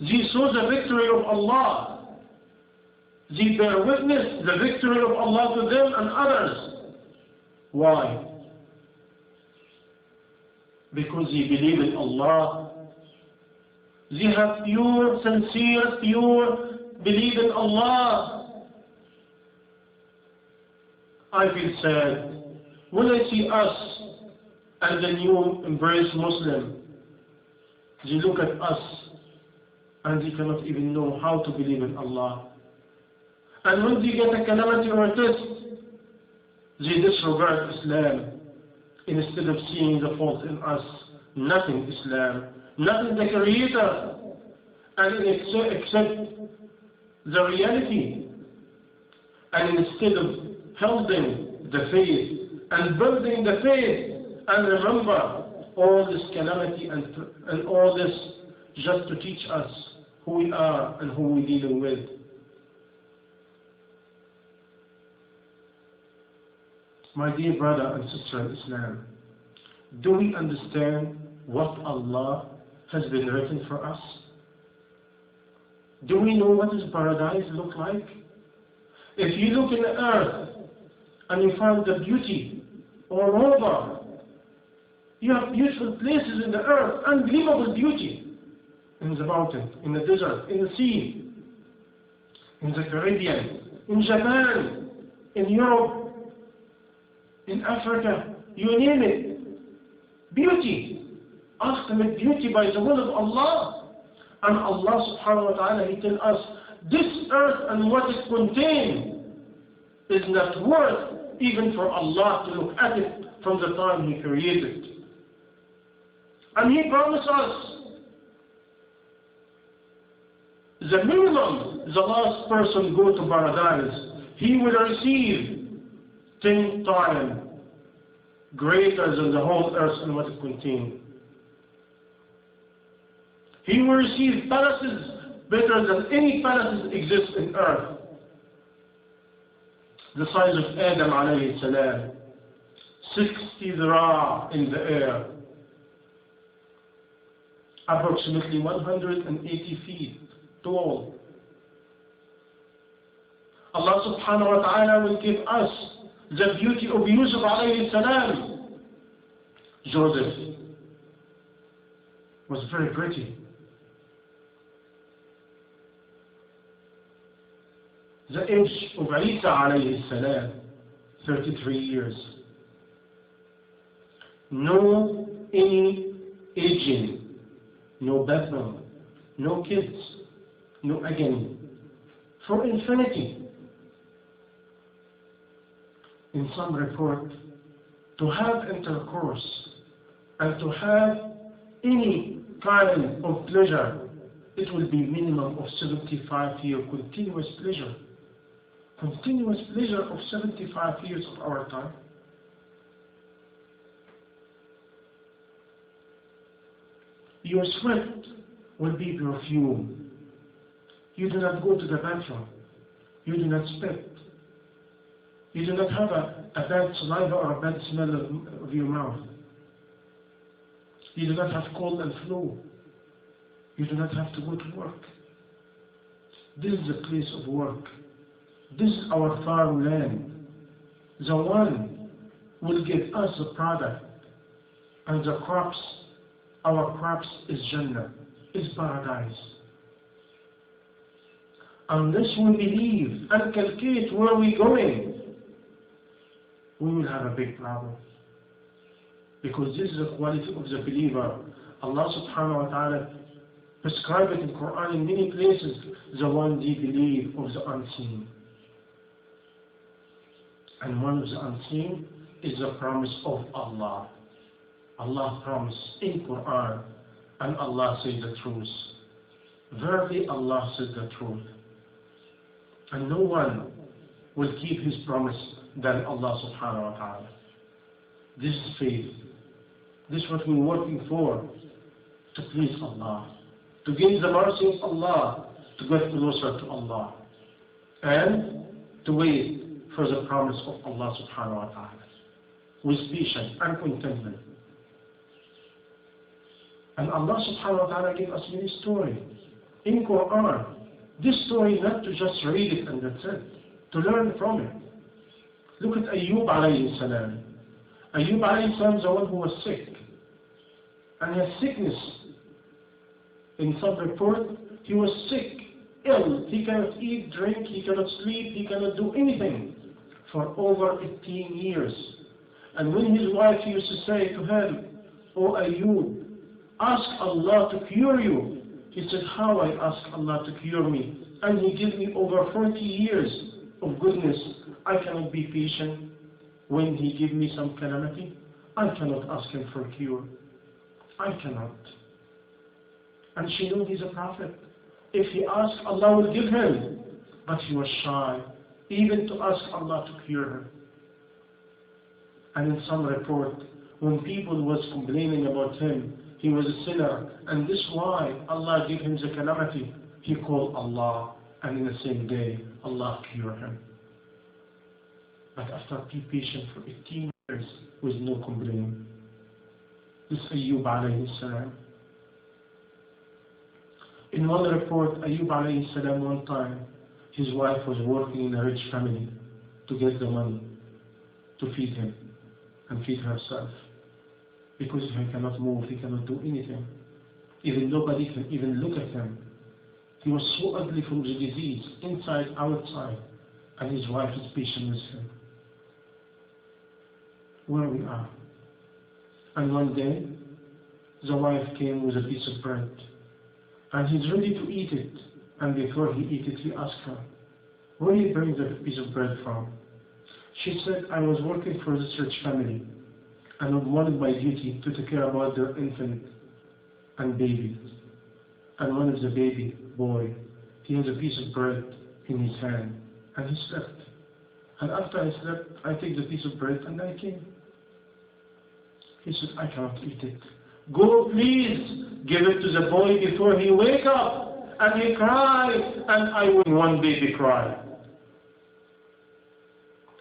They saw the victory of Allah. They bear witness the victory of Allah to them and others. Why? Because they believe in Allah. They have pure, sincere, pure belief in Allah. I feel sad when I see us and the new embraced Muslim. They look at us and they cannot even know how to believe in Allah. And when they get a calamity or a test, they disregard Islam instead of seeing the fault in us. Nothing Islam, nothing the Creator, and accept the reality. And instead of holding the faith and building the faith, and remember all this calamity and all this just to teach us who we are and who we're dealing with. My dear brother and sister in Islam, do we understand what Allah has been written for us? Do we know what does paradise look like? If you look in the earth and you find the beauty all over, you have beautiful places in the earth, unbelievable beauty. In the mountain, in the desert, in the sea, in the Caribbean, in Japan, in Europe, in Africa, you name it. Beauty, ultimate beauty by the will of Allah. And Allah subhanahu wa ta'ala, He tells us, this earth and what it contains is not worth even for Allah to look at it from the time He created. And He promised us the minimum, the last person go to paradise, he will receive 10 times greater than the whole earth and what it contains. He will receive palaces better than any palaces exist in earth. The size of Adam alayhi salam, 60 dhira in the air, approximately 180 feet tall. Allah subhanahu wa ta'ala will give us the beauty of Yusuf alayhi salam. Joseph was very pretty. The age of Isa alayhi salam, 33 years. No any aging, no Bethel, no kids, no again, for infinity. In some report, to have intercourse and to have any kind of pleasure, it will be minimum of 75 years continuous pleasure. Continuous pleasure of 75 years of our time. Your sweat will be perfume. You do not go to the bathroom. You do not spit. You do not have a bad saliva or a bad smell of your mouth. You do not have cold and flu. You do not have to go to work. This is the place of work. This is our farmland. The one will give us the product and the crops. Our crops is Jannah, is paradise. Unless we believe and calculate where we're going, we will have a big problem. Because this is the quality of the believer. Allah subhanahu wa ta'ala prescribed it in Quran in many places, the one they believe of the unseen. And one of the unseen is the promise of Allah. Allah promised in Quran, and Allah says the truth. Verily Allah says the truth. And no one will keep his promise than Allah subhanahu wa ta'ala. This is faith. This is what we're working for, to please Allah, to gain the mercy of Allah, to get closer to Allah, and to wait for the promise of Allah subhanahu wa ta'ala with patience and contentment. And Allah subhanahu wa ta'ala gave us many stories in Quran. This story, not to just read it and that's it, to learn from it. Look at Ayyub alayhi salam. Ayyub alayhi salam is the one who was sick. And he has sickness. In some report, he was sick, ill. He cannot eat, drink, he cannot sleep, he cannot do anything for over 18 years. And when his wife used to say to him, "Oh Ayyub, ask Allah to cure you," he said, "How I ask Allah to cure me? And He gave me over 40 years of goodness. I cannot be patient when He give me some calamity. I cannot ask Him for cure. I cannot." And she knew he's a prophet. If he asked, Allah will give him. But he was shy, even to ask Allah to cure her. And in some report, when people was complaining about him, he was a sinner, and this why Allah gave him the calamity, he called Allah, and in the same day, Allah cured him. But after being patient for 18 years with no complaint. This Ayyub alayhi salam. In one report, Ayyub alayhi salam, one time, his wife was working in a rich family to get the money to feed him and feed herself. Because he cannot move, he cannot do anything. Even nobody can even look at him. He was so ugly from the disease, inside, outside, and his wife is patient with him. Where we are. And one day, the wife came with a piece of bread, and he's ready to eat it. And before he eat it, he asked her, "Where do you bring the piece of bread from?" She said, "I was working for this rich family, and one of my duty to take care about their infant and babies. And one of the baby boy, he has a piece of bread in his hand, and he slept. And after I slept, I take the piece of bread and I came." He said, "I cannot eat it. Go, please, give it to the boy before he wake up." And he cried, and I would one baby cry.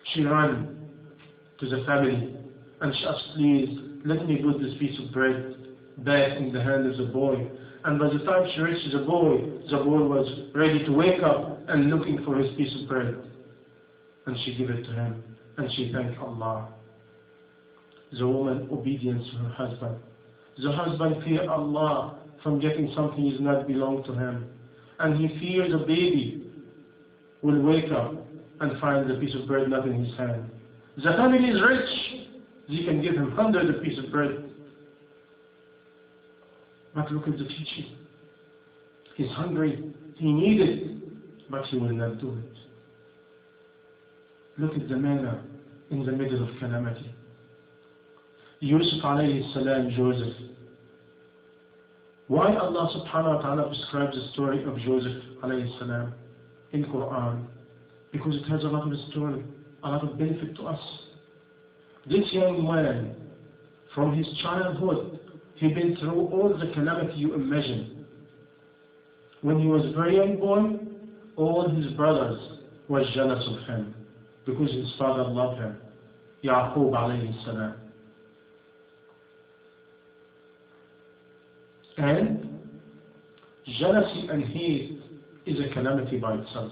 She ran to the family, and she asked, "Please, let me put this piece of bread back in the hand of the boy." And by the time she reached the boy was ready to wake up and looking for his piece of bread. And she gave it to him, and she thanked Allah. The woman obedience to her husband. The husband fear Allah from getting something that does not belong to him. And he fears the baby will wake up and find the piece of bread not in his hand. The family is rich. He can give him hundreds of pieces of bread. But look at the teaching. He's hungry. He needs it. But he will not do it. Look at the manner in the middle of calamity. Yusuf alayhi salam, Joseph. Why Allah subhanahu wa ta'ala describes the story of Joseph alayhi salam in Quran? Because it has a lot of story, a lot of benefit to us. This young man, from his childhood, he'd been through all the calamity you imagine. When he was a very young boy, all his brothers were jealous of him because his father loved him, Yaqub alayhi salam. And jealousy and hate is a calamity by itself.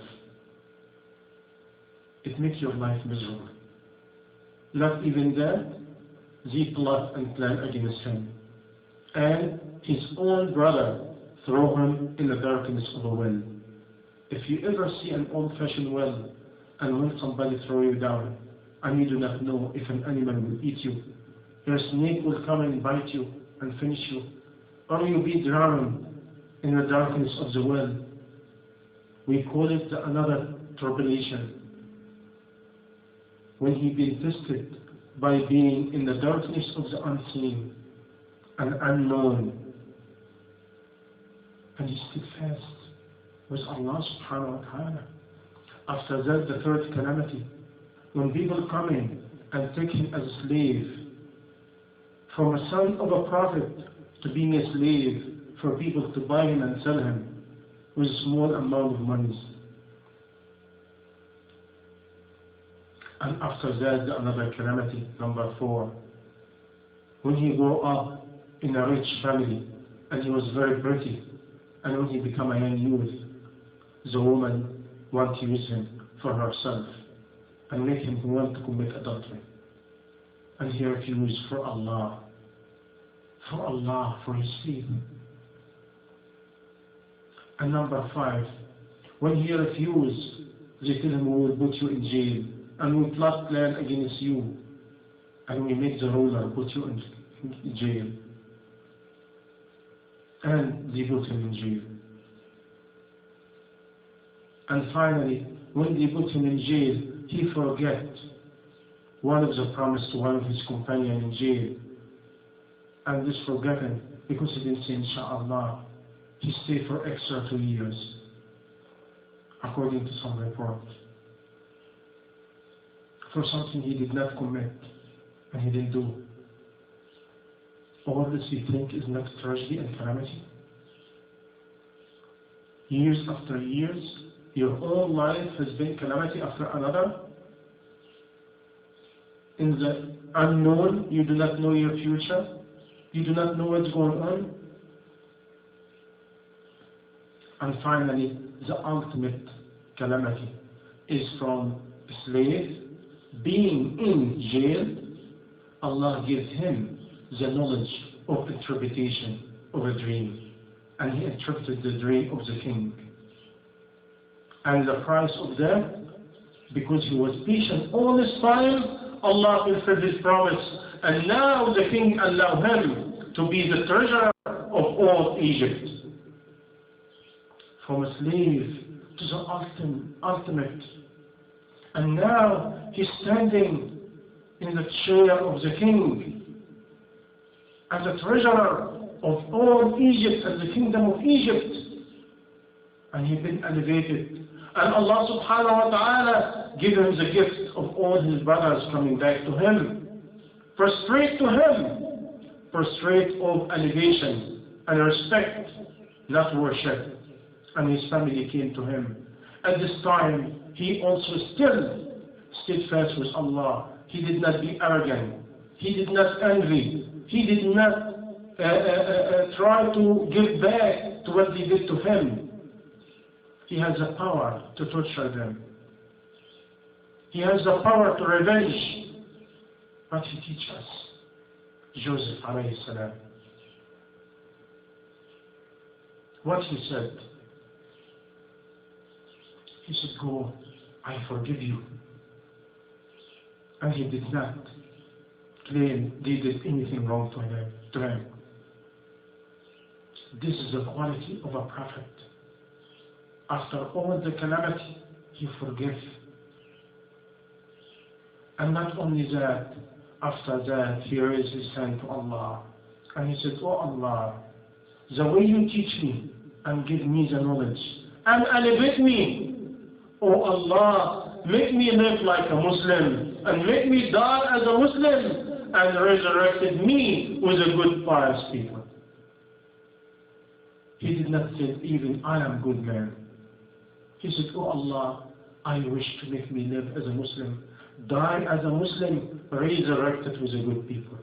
It makes your life miserable. Not even that, they plot and plan against him. And his own brother throw him in the darkness of a well. If you ever see an old-fashioned well, and when somebody throw you down, and you do not know if an animal will eat you, your snake will come and bite you and finish you, or you'll be drowned in the darkness of the well. We call it another tribulation. When he been tested by being in the darkness of the unseen and unknown, and he stood fast with Allah subhanahu wa ta'ala. After that, the third calamity, when people come in and take him as a slave, from a son of a prophet to being a slave for people to buy him and sell him with a small amount of money. And after that, another calamity, number 4. When he grew up in a rich family and he was very pretty, And when he became a young youth, the woman wanted to use him for herself and make him want to commit adultery. And he refused for Allah, for his faith. And number 5, when he refused, they tell him, we will put you in jail, and we plot plan against you, and we make the ruler put you in jail. And they put him in jail. And finally, when they put him in jail, he forget one of the promise to one of his companions in jail. And this forgotten because he didn't say insha'Allah. He stayed for extra 2 years, according to some reports, for something he did not commit and he didn't do. All this we think is not tragedy and calamity. Years after years, your whole life has been calamity after another. In the unknown, you do not know your future. You do not know what's going on. And finally, the ultimate calamity is from a slave being in jail. Allah gives him the knowledge of interpretation of a dream. And he interpreted the dream of the king. And the price of that, because he was patient all this time, Allah fulfilled his promise. And now the king allowed him to be the treasurer of all Egypt. From a slave to the ultimate. And now he's standing in the chair of the king as the treasurer of all Egypt and the kingdom of Egypt. And he's been elevated. And Allah subhanahu wa ta'ala gave him the gift of all his brothers coming back to him. Prostrate to him. Prostrate of elevation and respect, not worship. And his family came to him. At this time, he also still steadfast with Allah. He did not be arrogant. He did not envy. He did not try to give back to what they did to him. He has the power to torture them. He has the power to revenge. But he teaches us. Joseph alayhi salam. What he said. He said, go, I forgive you. And he did not claim they did anything wrong to him. This is the quality of a prophet. After all the calamity, he forgives. And not only that, after that, he raised his hand to Allah. And he said, oh Allah, the way you teach me and give me the knowledge and elevate me, oh Allah, make me live like a Muslim and make me die as a Muslim and resurrected me with a good pious people. He did not say even I am good man. He said, oh Allah, I wish to make me live as a Muslim, die as a Muslim, resurrected with a good people.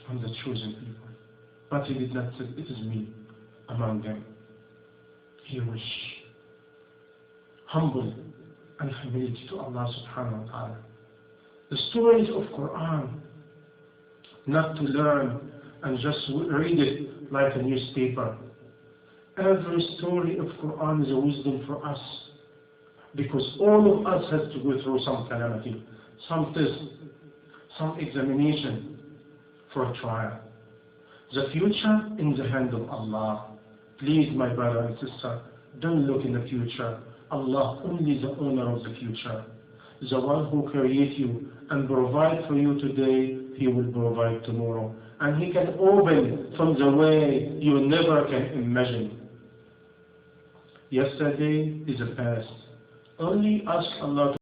I'm the chosen people. But he did not say, it is me among them. He was humble and humility to Allah subhanahu wa ta'ala. The stories of Quran, not to learn and just read it like a newspaper. Every story of Quran is a wisdom for us. Because all of us has to go through some calamity, some test, some examination for a trial. The future in the hand of Allah. Please, my brother and sister, don't look in the future. Allah only the owner of the future. The one who created you and provide for you today, He will provide tomorrow. And He can open from the way you never can imagine. Yesterday is a past. Only ask Allah